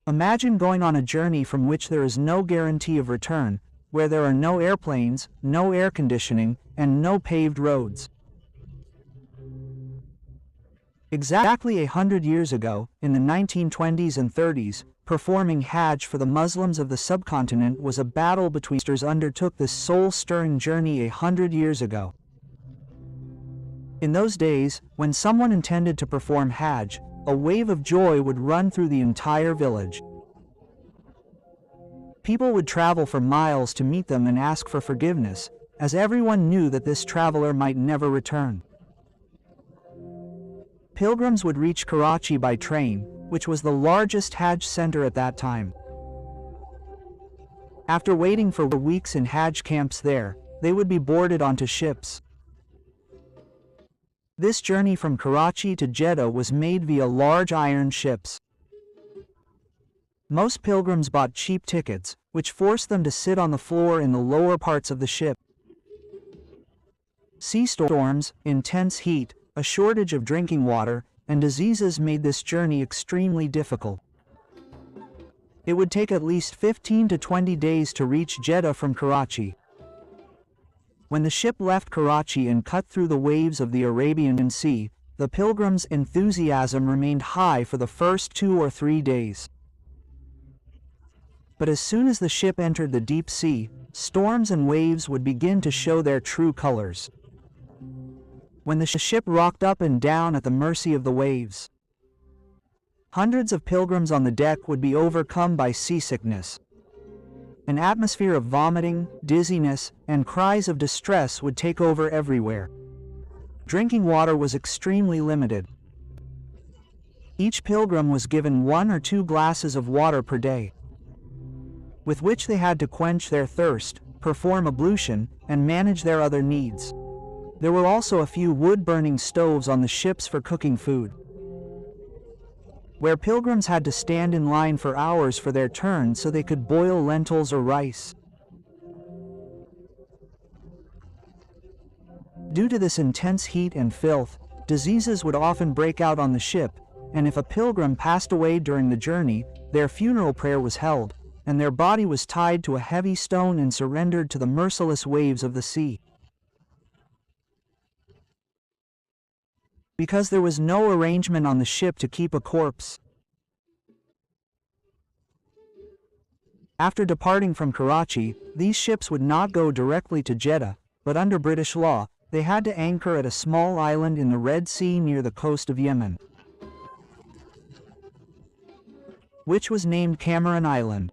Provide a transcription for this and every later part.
Imagine going on a journey from which there is no guarantee of return, where there are no airplanes, no air conditioning, and no paved roads. Exactly 100 years ago, in the 1920s and 30s, performing Hajj for the Muslims of the subcontinent was a battle between sisters undertook this soul-stirring journey 100 years ago. In those days, when someone intended to perform Hajj, a wave of joy would run through the entire village. People would travel for miles to meet them and ask for forgiveness, as everyone knew that this traveler might never return. Pilgrims would reach Karachi by train, which was the largest Hajj center at that time. After waiting for weeks in Hajj camps there, they would be boarded onto ships. This journey from Karachi to Jeddah was made via large iron ships. Most pilgrims bought cheap tickets, which forced them to sit on the floor in the lower parts of the ship. Sea storms, intense heat, a shortage of drinking water, and diseases made this journey extremely difficult. It would take at least 15 to 20 days to reach Jeddah from Karachi. When the ship left Karachi and cut through the waves of the Arabian Sea, the pilgrims' enthusiasm remained high for the first 2 or 3 days. But as soon as the ship entered the deep sea, storms and waves would begin to show their true colors. When the ship rocked up and down at the mercy of the waves, hundreds of pilgrims on the deck would be overcome by seasickness. An atmosphere of vomiting, dizziness, and cries of distress would take over everywhere. Drinking water was extremely limited. Each pilgrim was given 1 or 2 glasses of water per day, with which they had to quench their thirst, perform ablution, and manage their other needs. There were also a few wood-burning stoves on the ships for cooking food, where pilgrims had to stand in line for hours for their turn so they could boil lentils or rice. Due to this intense heat and filth, diseases would often break out on the ship, and if a pilgrim passed away during the journey, their funeral prayer was held, and their body was tied to a heavy stone and surrendered to the merciless waves of the sea. Because there was no arrangement on the ship to keep a corpse. After departing from Karachi, these ships would not go directly to Jeddah, but under British law, they had to anchor at a small island in the Red Sea near the coast of Yemen, which was named Cameron Island.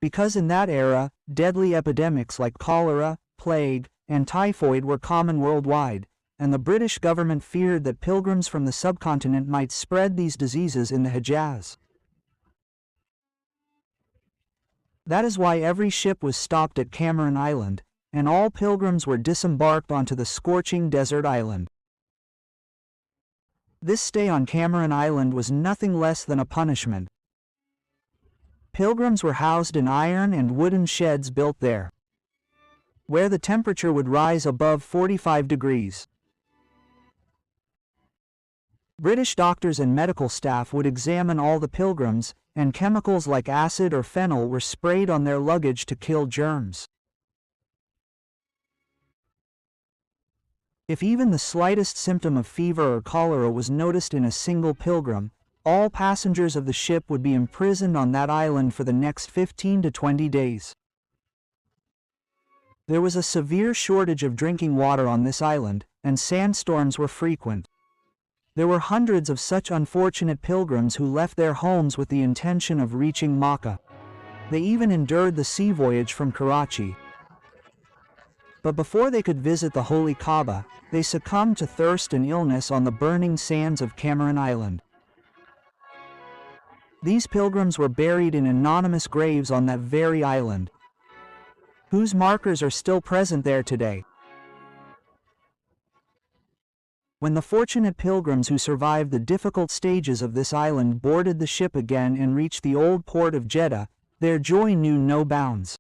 Because in that era, deadly epidemics like cholera, plague, and typhoid were common worldwide, and the British government feared that pilgrims from the subcontinent might spread these diseases in the Hejaz. That is why every ship was stopped at Cameron Island, and all pilgrims were disembarked onto the scorching desert island. This stay on Cameron Island was nothing less than a punishment. Pilgrims were housed in iron and wooden sheds built there, where the temperature would rise above 45 degrees. British doctors and medical staff would examine all the pilgrims, and chemicals like acid or phenol were sprayed on their luggage to kill germs. If even the slightest symptom of fever or cholera was noticed in a single pilgrim, all passengers of the ship would be imprisoned on that island for the next 15 to 20 days. There was a severe shortage of drinking water on this island, and sandstorms were frequent. There were hundreds of such unfortunate pilgrims who left their homes with the intention of reaching Makkah. They even endured the sea voyage from Karachi. But before they could visit the Holy Kaaba, they succumbed to thirst and illness on the burning sands of Cameron Island. These pilgrims were buried in anonymous graves on that very island, whose markers are still present there today. When the fortunate pilgrims who survived the difficult stages of this island boarded the ship again and reached the old port of Jeddah, their joy knew no bounds.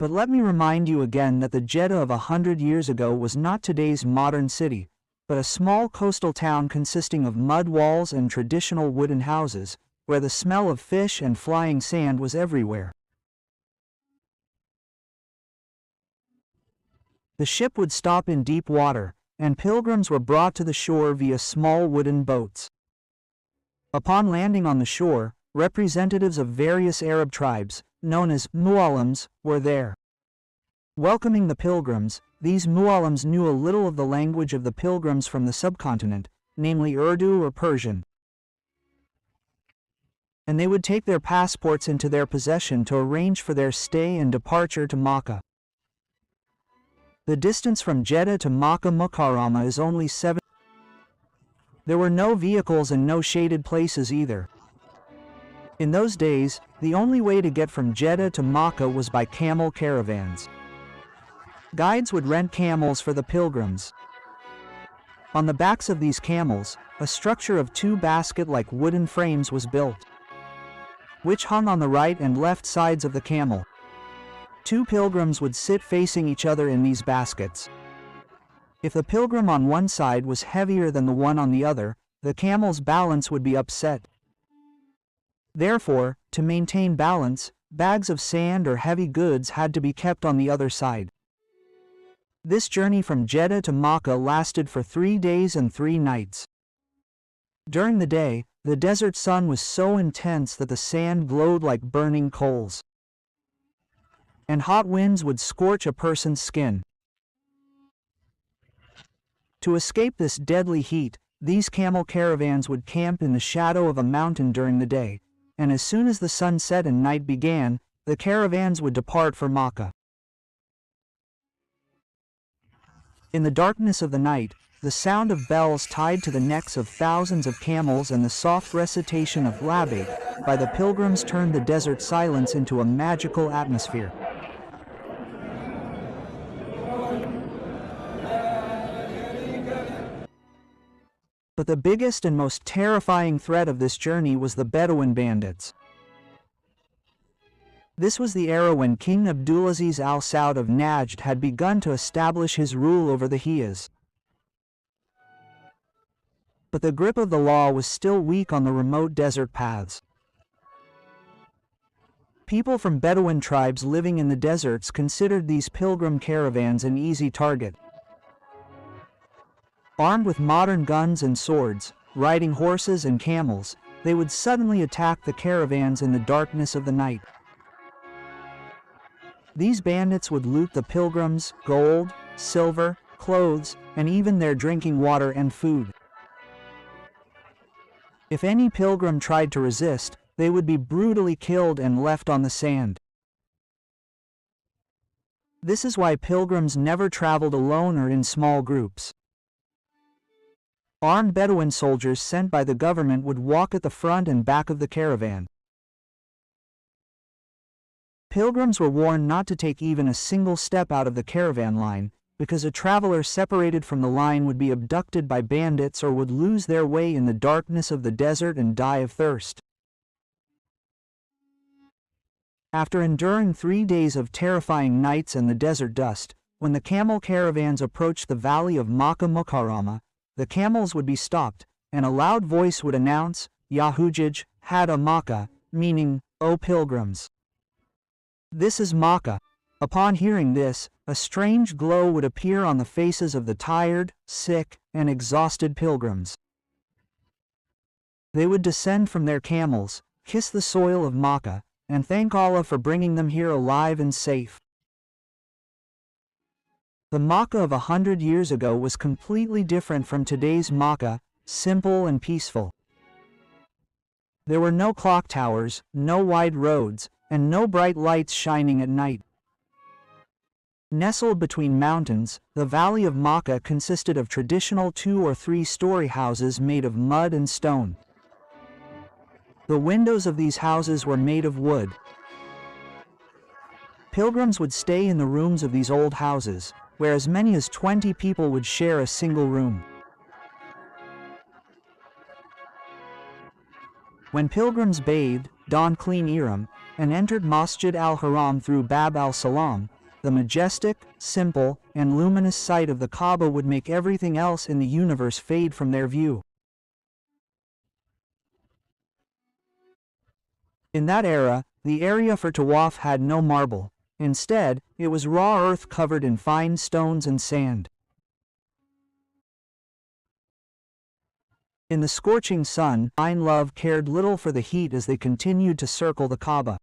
But let me remind you again that the Jeddah of 100 years ago was not today's modern city, but a small coastal town consisting of mud walls and traditional wooden houses, where the smell of fish and flying sand was everywhere. The ship would stop in deep water, and pilgrims were brought to the shore via small wooden boats. Upon landing on the shore, representatives of various Arab tribes, known as muallims, were there. Welcoming the pilgrims, these muallims knew a little of the language of the pilgrims from the subcontinent, namely Urdu or Persian. And they would take their passports into their possession to arrange for their stay and departure to Makkah. The distance from Jeddah to Makkah Mukarramah is only 7. There were no vehicles and no shaded places either. In those days, the only way to get from Jeddah to Makkah was by camel caravans. Guides would rent camels for the pilgrims. On the backs of these camels, a structure of 2 basket-like wooden frames was built, which hung on the right and left sides of the camel. 2 pilgrims would sit facing each other in these baskets. If the pilgrim on one side was heavier than the one on the other, the camel's balance would be upset. Therefore, to maintain balance, bags of sand or heavy goods had to be kept on the other side. This journey from Jeddah to Makkah lasted for 3 days and 3 nights. During the day, the desert sun was so intense that the sand glowed like burning coals, and hot winds would scorch a person's skin. To escape this deadly heat, these camel caravans would camp in the shadow of a mountain during the day, and as soon as the sun set and night began, the caravans would depart for Makkah. In the darkness of the night, the sound of bells tied to the necks of thousands of camels and the soft recitation of labbaik by the pilgrims turned the desert silence into a magical atmosphere. But the biggest and most terrifying threat of this journey was the Bedouin bandits. This was the era when King Abdulaziz al-Saud of Najd had begun to establish his rule over the Hijaz. But the grip of the law was still weak on the remote desert paths. People from Bedouin tribes living in the deserts considered these pilgrim caravans an easy target. Armed with modern guns and swords, riding horses and camels, they would suddenly attack the caravans in the darkness of the night. These bandits would loot the pilgrims' gold, silver, clothes, and even their drinking water and food. If any pilgrim tried to resist, they would be brutally killed and left on the sand. This is why pilgrims never traveled alone or in small groups. Armed Bedouin soldiers sent by the government would walk at the front and back of the caravan. Pilgrims were warned not to take even a single step out of the caravan line, because a traveler separated from the line would be abducted by bandits or would lose their way in the darkness of the desert and die of thirst. After enduring 3 days of terrifying nights and the desert dust, when the camel caravans approached the valley of Makkah Mukarramah, the camels would be stopped, and a loud voice would announce, "Ya Hujjaj, Hada Makkah," meaning, "O pilgrims, this is Makkah." Upon hearing this, a strange glow would appear on the faces of the tired, sick, and exhausted pilgrims. They would descend from their camels, kiss the soil of Makkah, and thank Allah for bringing them here alive and safe. The Makkah of 100 years ago was completely different from today's Makkah, simple and peaceful. There were no clock towers, no wide roads, and no bright lights shining at night. Nestled between mountains, the valley of Makkah consisted of traditional 2- or 3-story houses made of mud and stone. The windows of these houses were made of wood. Pilgrims would stay in the rooms of these old houses, where as many as 20 people would share a single room. When pilgrims bathed, donned clean ihram, and entered Masjid al-Haram through Bab al-Salam, The majestic, simple, and luminous sight of the Kaaba would make everything else in the universe fade from their view. In that era, the area for Tawaf had no marble. Instead, it was raw earth covered in fine stones and sand. In the scorching sun, Love cared little for the heat as they continued to circle the Kaaba.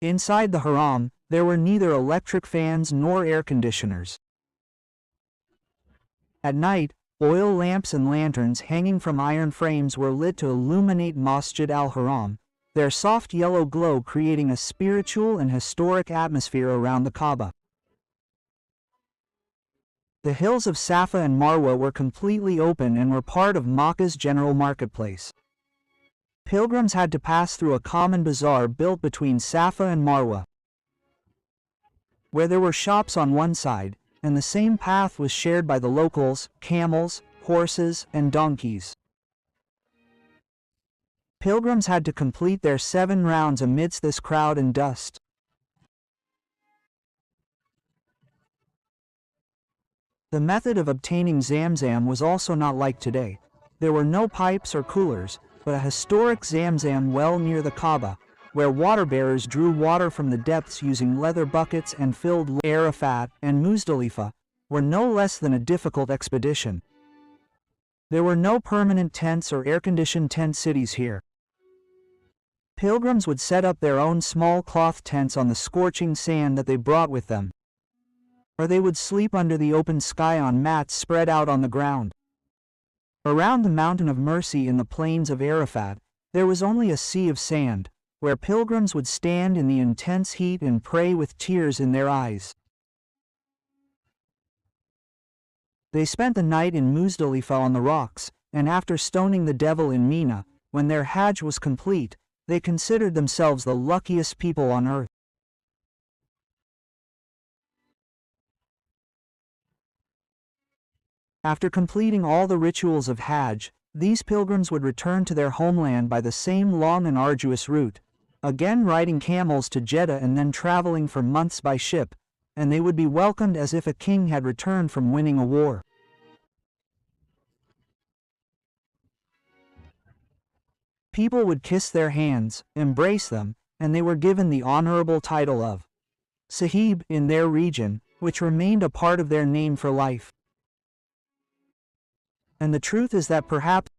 Inside the Haram, there were neither electric fans nor air conditioners. At night, oil lamps and lanterns hanging from iron frames were lit to illuminate Masjid al-Haram, their soft yellow glow creating a spiritual and historic atmosphere around the Kaaba. The hills of Safa and Marwa were completely open and were part of Makkah's general marketplace. Pilgrims had to pass through a common bazaar built between Safa and Marwa, where there were shops on one side, and the same path was shared by the locals, camels, horses, and donkeys. Pilgrims had to complete their 7 rounds amidst this crowd and dust. The method of obtaining Zamzam was also not like today. There were no pipes or coolers, but a historic Zamzam well near the Kaaba, where water bearers drew water from the depths using leather buckets and filled Arafat and Muzdalifah, were no less than a difficult expedition. There were no permanent tents or air-conditioned tent cities here. Pilgrims would set up their own small cloth tents on the scorching sand that they brought with them, or they would sleep under the open sky on mats spread out on the ground. Around the Mountain of Mercy in the plains of Arafat, there was only a sea of sand, where pilgrims would stand in the intense heat and pray with tears in their eyes. They spent the night in Muzdalifah on the rocks, and after stoning the devil in Mina, when their Hajj was complete, they considered themselves the luckiest people on earth. After completing all the rituals of Hajj, these pilgrims would return to their homeland by the same long and arduous route, again riding camels to Jeddah and then traveling for months by ship, and they would be welcomed as if a king had returned from winning a war. People would kiss their hands, embrace them, and they were given the honorable title of Sahib in their region, which remained a part of their name for life. And the truth is that perhaps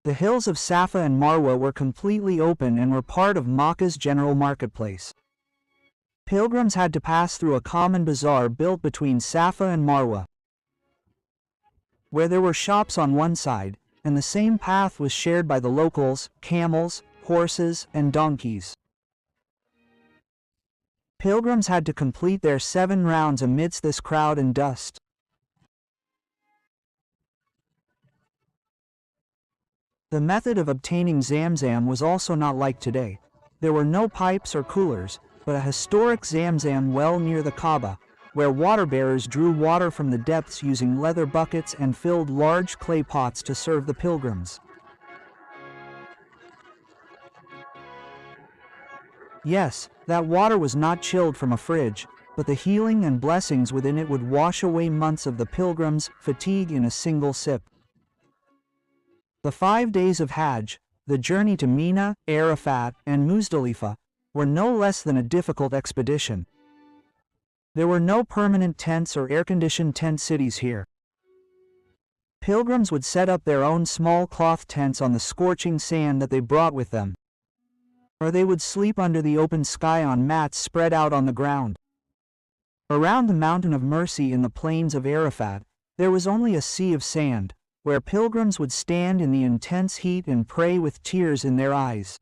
The hills of Safa and Marwa were completely open and were part of Makkah's general marketplace. Pilgrims had to pass through a common bazaar built between Safa and Marwa, where there were shops on one side, and the same path was shared by the locals, camels, horses, and donkeys. Pilgrims had to complete their 7 rounds amidst this crowd and dust. The method of obtaining Zamzam was also not like today. There were no pipes or coolers, but a historic Zamzam well near the Kaaba, where water bearers drew water from the depths using leather buckets and filled large clay pots to serve the pilgrims. Yes, that water was not chilled from a fridge, but the healing and blessings within it would wash away months of the pilgrims' fatigue in a single sip. The 5 days of Hajj, the journey to Mina, Arafat, and Muzdalifah, were no less than a difficult expedition. There were no permanent tents or air-conditioned tent cities here. Pilgrims would set up their own small cloth tents on the scorching sand that they brought with them, or they would sleep under the open sky on mats spread out on the ground. Around the Mountain of Mercy in the plains of Arafat, there was only a sea of sand, where pilgrims would stand in the intense heat and pray with tears in their eyes.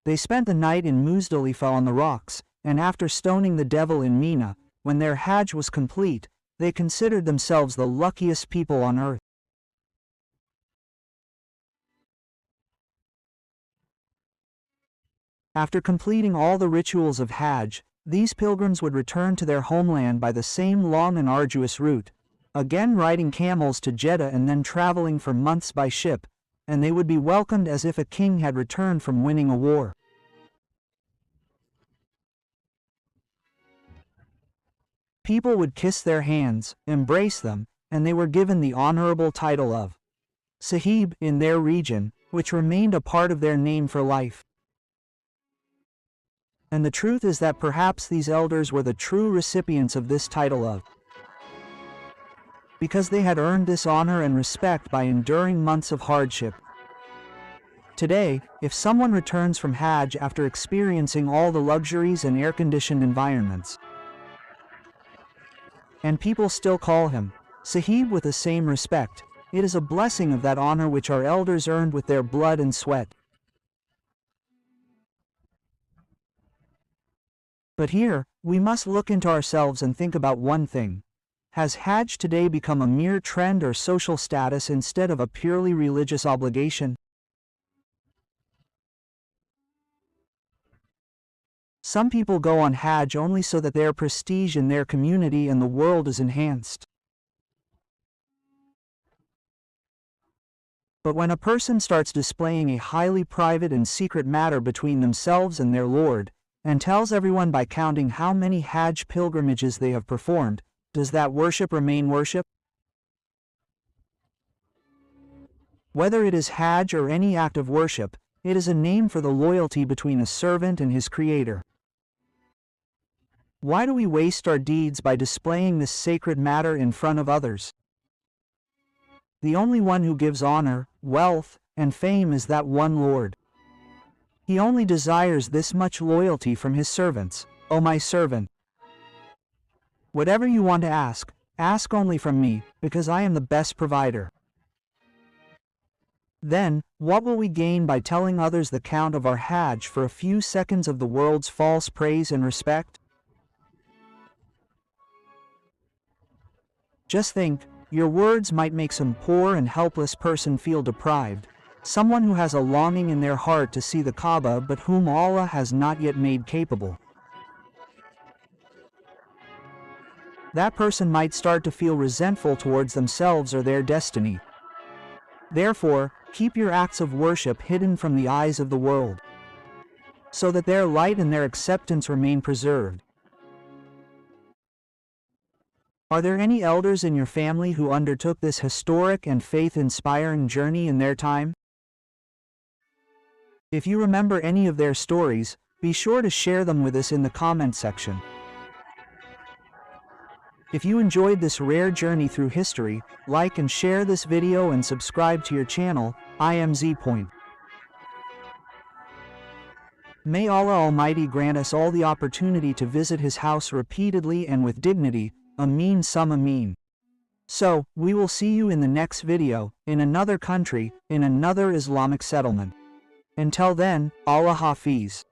They spent the night in Muzdalifah on the rocks, and after stoning the devil in Mina, when their Hajj was complete, they considered themselves the luckiest people on earth. After completing all the rituals of Hajj, these pilgrims would return to their homeland by the same long and arduous route, again riding camels to Jeddah and then traveling for months by ship, and they would be welcomed as if a king had returned from winning a war. People would kiss their hands, embrace them, and they were given the honorable title of Sahib in their region, which remained a part of their name for life. And the truth is that perhaps these elders were the true recipients of this title because they had earned this honor and respect by enduring months of hardship. Today, if someone returns from Hajj after experiencing all the luxuries and air-conditioned environments, and people still call him Sahib with the same respect, it is a blessing of that honor which our elders earned with their blood and sweat. But here, we must look into ourselves and think about one thing. Has Hajj today become a mere trend or social status instead of a purely religious obligation? Some people go on Hajj only so that their prestige in their community and the world is enhanced. But when a person starts displaying a highly private and secret matter between themselves and their Lord, and tells everyone by counting how many Hajj pilgrimages they have performed, does that worship remain worship? Whether it is Hajj or any act of worship, it is a name for the loyalty between a servant and his Creator. Why do we waste our deeds by displaying this sacred matter in front of others? The only one who gives honor, wealth, and fame is that one Lord. He only desires this much loyalty from his servants. O my servant, whatever you want to ask only from me, because I am the best provider. Then, what will we gain by telling others the count of our Hajj for a few seconds of the world's false praise and respect? Just think, your words might make some poor and helpless person feel deprived, someone who has a longing in their heart to see the Kaaba but whom Allah has not yet made capable. That person might start to feel resentful towards themselves or their destiny. Therefore, keep your acts of worship hidden from the eyes of the world, so that their light and their acceptance remain preserved. Are there any elders in your family who undertook this historic and faith-inspiring journey in their time? If you remember any of their stories, be sure to share them with us in the comment section. If you enjoyed this rare journey through history, like and share this video and subscribe to your channel. I am Z Point. May Allah Almighty grant us all the opportunity to visit His house repeatedly and with dignity. Ameen summa ameen. So, we will see you in the next video, in another country, in another Islamic settlement. Until then, Allah Hafiz.